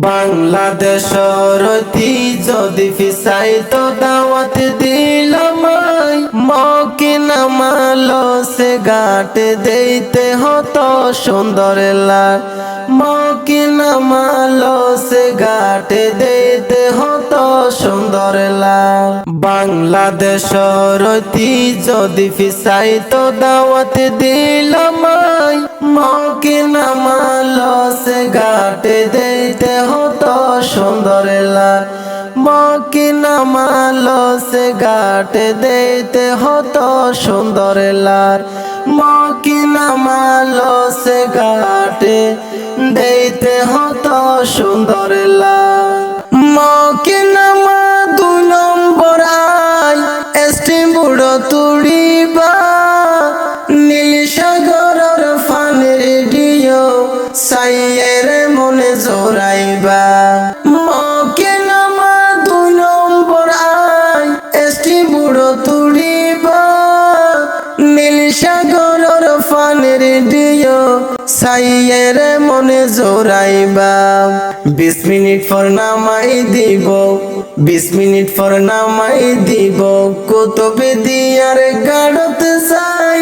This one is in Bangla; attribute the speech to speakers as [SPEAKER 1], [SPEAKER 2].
[SPEAKER 1] বাংলাদেশের ঐতিহ্য ফিসাই তো দাওয়াত দিলাম মকিনা মালো সে ঘাটে দেইতে হতো সুন্দর লাগ মকিনা মালো সে ঘাটে দেইতে হতো সুন্দর লাগ বাংলাদেশের ঐতিহ্য ফিসাই তো দাওয়াত দিলাম মকিনা মালো সে ঘাটে দেইতে হতো সুন্দর লাগ মকিনা মালো সে ঘাটে দেইতে হতো সুন্দর লাগ মকিনা মালো সে ঘাটে দেইতে হতো সুন্দর লাগ মকিনা মা 2 নম্বর আই এসটি বুড়ো তুড়িবা নীল সাগরের ফানের রেডিও সাইয়ের মনে জোরাইবা মকিনা মা 2 নম্বর আই এসটি বুড়ো তুড়িবা নীল সাগরের ফানের রেডিও সাইয়ের মনে জোরাইবা 20 মিনিট পর নামাই দিব 20 মিনিট পর নামাই দিব কুতুব দিয়ার গাড়তে যাই